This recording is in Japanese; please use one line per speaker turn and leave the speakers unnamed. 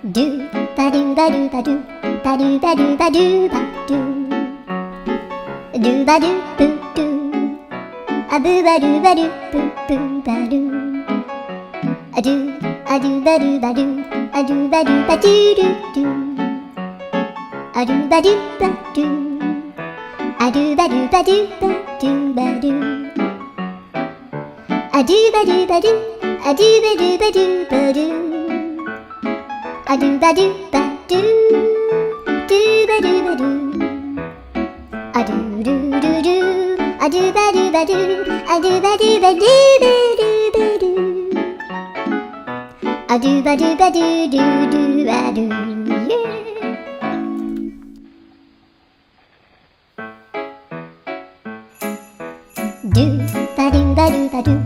ドゥバドゥバドゥバドゥバドゥバドゥバドゥバドゥドゥバドゥブドゥアブバドゥバドゥブブバドゥアドゥアドゥバドゥバドゥアドゥバドゥバドゥドゥドゥアドゥバドゥバドゥアドゥバドゥバドゥバドゥバドゥアドゥバドゥバドゥアドゥバドゥバドゥバドゥアドゥバドゥバドゥドゥバドゥバドゥアドゥルルルアドゥバドゥバドゥアドゥバドゥバドゥバドゥバドゥアドゥバドゥバドゥドゥドゥバドゥドゥバドゥバドゥバドゥ